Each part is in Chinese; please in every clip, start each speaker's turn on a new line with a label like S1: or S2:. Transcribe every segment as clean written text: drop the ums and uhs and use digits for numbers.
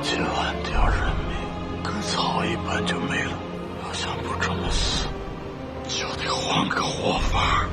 S1: 7万条人命跟草一般就没了，要想不这么死，就得换个活法。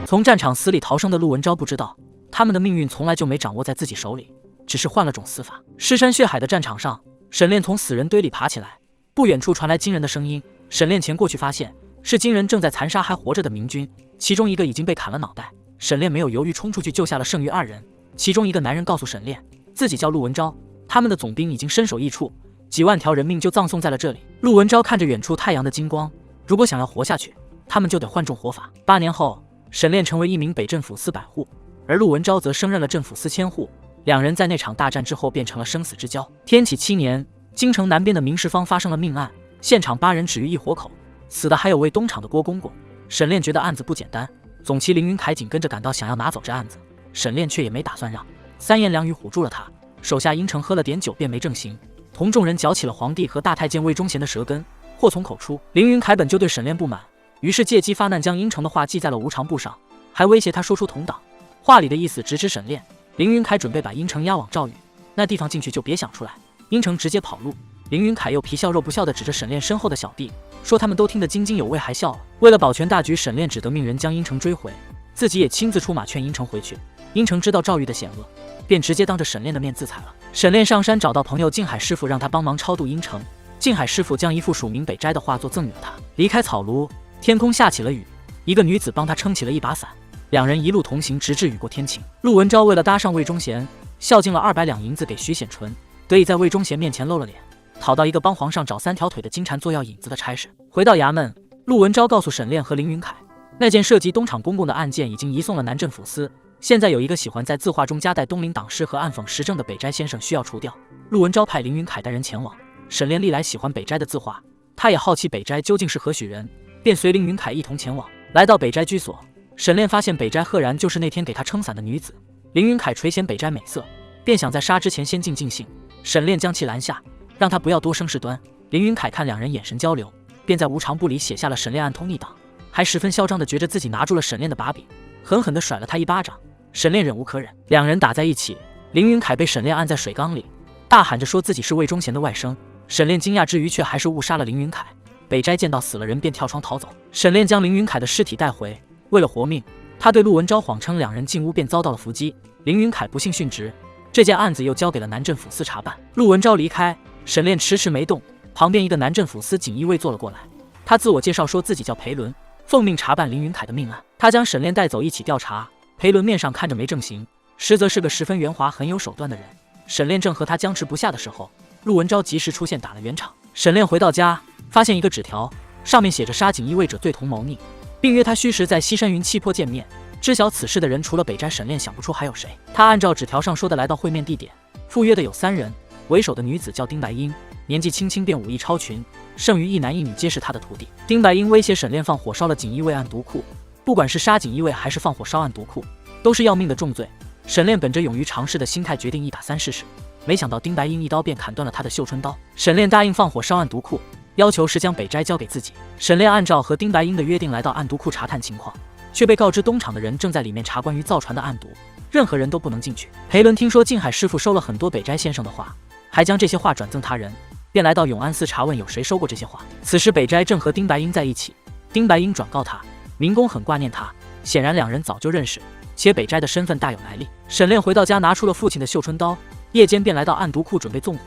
S2: 从战场死里逃生的陆文昭不知道，他们的命运从来就没掌握在自己手里，只是换了种死法。尸山血海的战场上，沈炼从死人堆里爬起来，不远处传来惊人的声音。沈炼前过去发现，是金人正在残杀还活着的明军，其中一个已经被砍了脑袋。沈炼没有犹豫，冲出去救下了剩余2人。其中一个男人告诉沈炼，自己叫陆文昭，他们的总兵已经身首异处，几万条人命就葬送在了这里。陆文昭看着远处太阳的金光，如果想要活下去，他们就得换种活法。8年后，沈炼成为一名北镇抚司百户，而陆文昭则升任了镇抚司千户。两人在那场大战之后变成了生死之交。天启7年，京城南边的明石坊发生了命案，现场8人止于一火口，死的还有为东厂的郭公公。沈炼觉得案子不简单，总旗凌云凯紧跟着赶到，想要拿走这案子，沈炼却也没打算让，3言2语唬住了他。手下殷城喝了点酒便没正形，同众人搅起了皇帝和大太监魏忠贤的舌根，祸从口出。凌云凯本就对沈炼不满，于是借机发难，将殷城的话记在了无常簿上，还威胁他说出同党。话里的意思直指沈炼。凌云凯准备把殷城押往赵宇那地方，进去就别想出来。殷城直接跑路，凌云凯又皮笑肉不笑地指着沈炼身后的小弟，说他们都听得津津有味，还笑了。为了保全大局，沈炼只得命人将殷城追回，自己也亲自出马劝殷城回去。殷城知道赵玉的险恶，便直接当着沈炼的面自裁了。沈炼上山找到朋友静海师傅，让他帮忙超度殷城。静海师傅将一幅署名北斋的画作赠予了他。离开草庐，天空下起了雨，一个女子帮他撑起了一把伞，两人一路同行，直至雨过天晴。陆文昭为了搭上魏忠贤，孝敬了200两银子给徐显纯，得以在魏忠贤面前露了脸，讨到一个帮皇上找3条腿的金蝉做药引子的差事。回到衙门，陆文昭告诉沈炼和凌云凯，那件涉及东厂公公的案件已经移送了南镇抚司，现在有一个喜欢在字画中夹带东林党诗和暗讽时政的北斋先生需要除掉。陆文昭派凌云凯带人前往。沈炼历来喜欢北斋的字画，他也好奇北斋究竟是何许人，便随凌云凯一同前往。来到北斋居所，沈炼发现北斋赫然就是那天给他撑伞的女子。凌云凯垂涎北斋美色，便想在杀之前先尽尽兴。沈炼将其拦下，让他不要多生事端。凌云凯看两人眼神交流，便在无常簿里写下了沈炼暗通逆党，还十分嚣张地觉着自己拿住了沈炼的把柄，狠狠地甩了他一巴掌。沈炼忍无可忍，两人打在一起。凌云凯被沈炼按在水缸里，大喊着说自己是魏忠贤的外甥。沈炼惊讶之余，却还是误杀了凌云凯。北斋见到死了人，便跳窗逃走。沈炼将凌云凯的尸体带回，为了活命，他对陆文昭谎称两人进屋便遭到了伏击。凌云凯不幸殉职，这件案子又交给了南镇抚司查办。陆文昭离开，沈炼迟迟没动。旁边一个南镇抚司锦衣卫坐了过来，他自我介绍说自己叫裴伦，奉命查办凌云凯的命案。他将沈炼带走一起调查。裴伦面上看着没正形，实则是个十分圆滑很有手段的人。沈炼正和他僵持不下的时候，陆文昭及时出现打了圆场。沈炼回到家，发现一个纸条，上面写着杀锦衣卫者罪同谋逆，并约他虚实在西山云气泊见面。知晓此事的人除了北斋，沈炼想不出还有谁。他按照纸条上说的来到会面地点，赴约的有3人，为首的女子叫丁白英，年纪轻轻便武艺超群，剩余一男一女皆是他的徒弟。丁白英威胁沈炼放火烧了锦衣卫暗毒库，不管是杀锦衣卫还是放火烧暗毒库，都是要命的重罪。沈炼本着勇于尝试的心态，决定一打3试试。没想到丁白英一刀便砍断了他的绣春刀。沈炼答应放火烧暗毒库，要求是将北斋交给自己。沈炼按照和丁白英的约定来到暗毒库查探情况，却被告知东厂的人正在里面查关于造船的暗毒，任何人都不能进去。裴伦听说静海师傅收了很多北斋先生的话，还将这些话转赠他人，便来到永安寺查问有谁收过这些话。此时北斋正和丁白英在一起，丁白英转告他，明公很挂念他，显然两人早就认识，且北斋的身份大有来历。沈炼回到家，拿出了父亲的绣春刀，夜间便来到暗毒库准备纵火。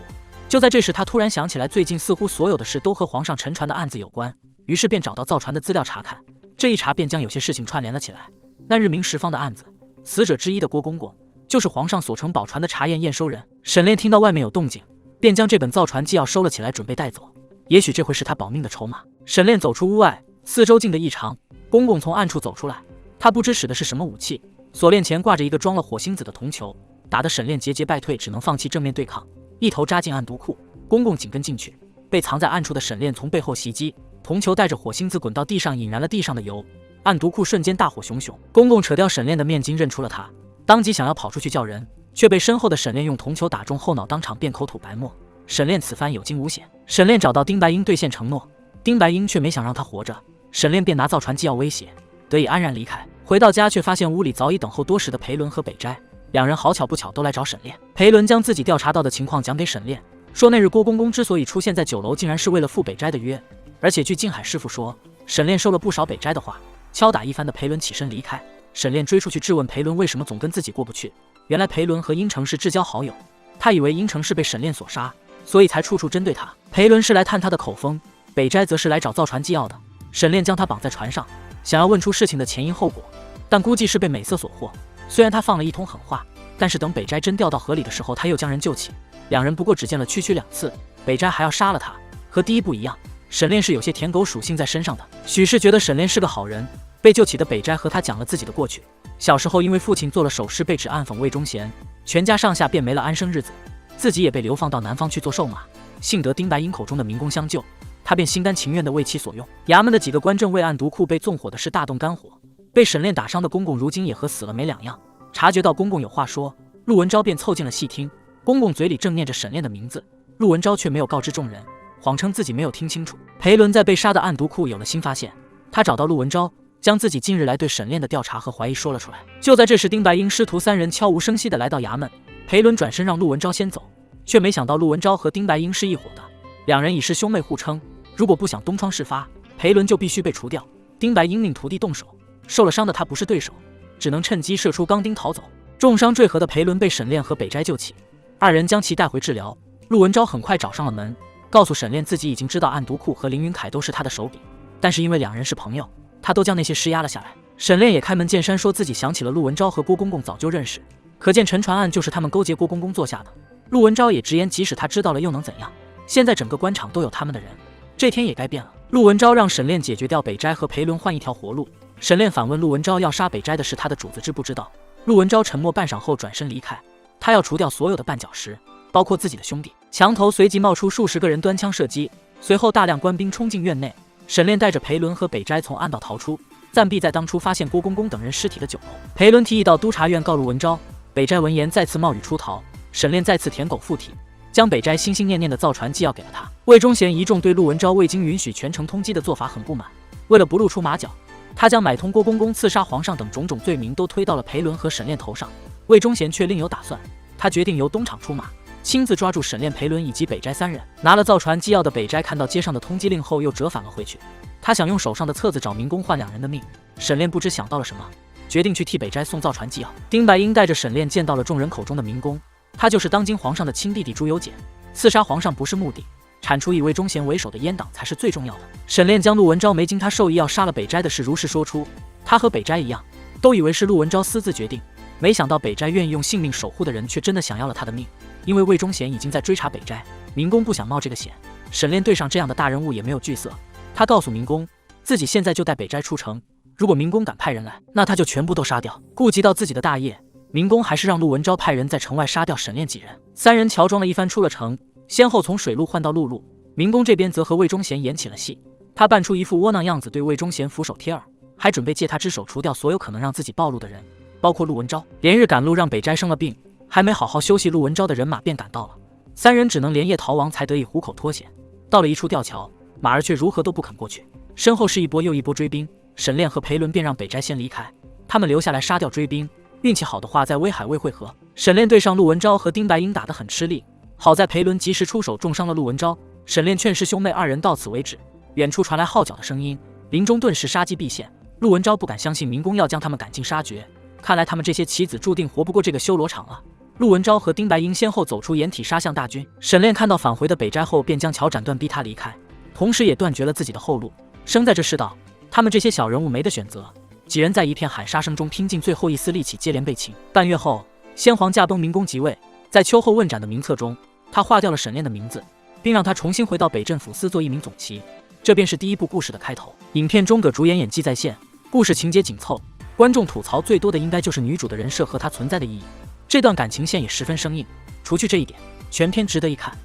S2: 就在这时，他突然想起来，最近似乎所有的事都和皇上沉船的案子有关，于是便找到造船的资料查看。这一查便将有些事情串联了起来。那日明石坊的案子，死者之一的郭公公就是皇上所乘宝船的查验验收人。沈炼听到外面有动静，便将这本造船纪要收了起来，准备带走，也许这会是他保命的筹码。沈炼走出屋外，四周静得异常。公公从暗处走出来，他不知使的是什么武器，锁链前挂着一个装了火星子的铜球，打得沈炼节节败退，只能放弃正面对抗，一头扎进暗毒库。公公紧跟进去，被藏在暗处的沈炼从背后袭击，铜球带着火星子滚到地上，引燃了地上的油，暗毒库瞬间大火熊熊。公公扯掉沈炼的面巾，认出了他，当即想要跑出去叫人，却被身后的沈炼用铜球打中后脑，当场便口吐白沫。沈炼此番有惊无险。沈炼找到丁白英兑现承诺，丁白英却没想让他活着，沈炼便拿造船纪要威胁，得以安然离开。回到家却发现屋里早已等候多时的裴伦和北斋。两人好巧不巧都来找沈炼。裴伦将自己调查到的情况讲给沈炼，说那日郭公公之所以出现在酒楼，竟然是为了赴北斋的约，而且据静海师傅说，沈炼收了不少北斋的话。敲打一番的裴伦起身离开，沈炼追出去质问裴伦为什么总跟自己过不去。原来裴伦和殷城是至交好友，他以为殷城是被沈炼所杀，所以才处处针对他。裴伦是来探他的口风，北斋则是来找造船纪要的。沈炼将他绑在船上，想要问出事情的前因后果，但估计是被美色所惑。虽然他放了一通狠话，但是等北斋真掉到河里的时候，他又将人救起。两人不过只见了区2次，北斋还要杀了他，和第一部一样。沈炼是有些舔狗属性在身上的，许是觉得沈炼是个好人。被救起的北斋和他讲了自己的过去，小时候因为父亲做了首饰被指暗讽魏忠贤，全家上下便没了安生日子，自己也被流放到南方去做瘦马。幸得丁白英口中的民工相救，他便心甘情愿地为其所用。衙门的几个官正为暗毒库被纵火的事大动肝火，被沈炼打伤的公公如今也和死了没两样。察觉到公公有话说，陆文昭便凑近了细听。公公嘴里正念着沈炼的名字，陆文昭却没有告知众人，谎称自己没有听清楚。裴伦在被杀的暗毒库有了新发现，他找到陆文昭，将自己近日来对沈炼的调查和怀疑说了出来。就在这时，丁白英师徒3人悄无声息地来到衙门。裴伦转身让陆文昭先走，却没想到陆文昭和丁白英是一伙的，两人已是兄妹互称，如果不想东窗事发，裴伦就必须被除掉。丁白英命徒弟动手，受了伤的他不是对手，只能趁机射出钢钉逃走。重伤坠河的裴伦被沈炼和北斋救起，二人将其带回治疗。陆文昭很快找上了门，告诉沈炼自己已经知道暗毒库和凌云凯都是他的手笔，但是因为两人是朋友，他都将那些事压了下来。沈炼也开门见山说自己想起了陆文昭和郭公公早就认识，可见沉船案就是他们勾结郭公公做下的。陆文昭也直言，即使他知道了又能怎样？现在整个官场都有他们的人，这天也该变了。陆文昭让沈炼解决掉北斋和裴伦，换一条活路。沈炼反问陆文昭，要杀北斋的事他的主子知不知道？陆文昭沉默半晌后转身离开，他要除掉所有的绊脚石，包括自己的兄弟。墙头随即冒出数十个人端枪射击，随后大量官兵冲进院内。沈炼带着裴伦和北斋从暗道逃出，暂避在当初发现郭公公等人尸体的酒楼。裴伦提议到督察院告陆文昭，北斋闻言再次冒雨出逃。沈炼再次舔狗附体，将北斋心心念念的造船纪要给了他。魏忠贤一众对陆文昭未经允许全城通缉的做法很不满，为了不露出马脚，他将买通郭公公、刺杀皇上等种种罪名都推到了裴伦和沈炼头上。魏忠贤却另有打算，他决定由东厂出马，亲自抓住沈炼、裴伦以及北斋3人。拿了造船纪要的北斋看到街上的通缉令后又折返了回去，他想用手上的册子找民工换2人的命。沈炼不知想到了什么，决定去替北斋送造船纪要。丁白英带着沈炼见到了众人口中的民工，他就是当今皇上的亲弟弟朱由检。刺杀皇上不是目的，铲除以魏忠贤为首的阉党才是最重要的。沈炼将陆文昭没经他授意要杀了北斋的事如实说出，他和北斋一样，都以为是陆文昭私自决定，没想到北斋愿意用性命守护的人却真的想要了他的命。因为魏忠贤已经在追查北斋，民工不想冒这个险。沈炼对上这样的大人物也没有惧色，他告诉民工自己现在就带北斋出城，如果民工敢派人来，那他就全部都杀掉。顾及到自己的大业，民工还是让陆文昭派人在城外杀掉沈炼几人。3人乔装了一番出了城，先后从水路换到陆路。民工这边则和魏忠贤演起了戏，他扮出一副窝囊样子，对魏忠贤俯首帖耳，还准备借他之手除掉所有可能让自己暴露的人，包括陆文昭。连日赶路让北斋生了病，还没好好休息，陆文昭的人马便赶到了。3人只能连夜逃亡，才得以虎口脱险。到了一处吊桥，马儿却如何都不肯过去，身后是一波又一波追兵。沈炼和裴伦便让北斋先离开，他们留下来杀掉追兵。运气好的话，在威海卫会合。沈炼对上陆文昭和丁白英打得很吃力，好在裴伦及时出手重伤了陆文昭。沈炼劝师兄妹2人到此为止。远处传来号角的声音，林中顿时杀机毕现。陆文昭不敢相信民工要将他们赶尽杀绝，看来他们这些棋子注定活不过这个修罗场了。陆文昭和丁白英先后走出掩体，杀向大军。沈炼看到返回的北斋后，便将桥斩断，逼他离开，同时也断绝了自己的后路。生在这世道，他们这些小人物没得选择。几人在一片喊杀声中拼尽最后一丝力气，接连被擒。半月后，先皇驾崩，民工即位。在秋后问斩的名册中，他划掉了沈炼的名字，并让他重新回到北镇抚司做一名总旗。这便是第一部故事的开头。影片中葛主演演技在线，故事情节紧凑，观众吐槽最多的应该就是女主的人设和她存在的意义。这段感情线也十分生硬，除去这一点，全片值得一看。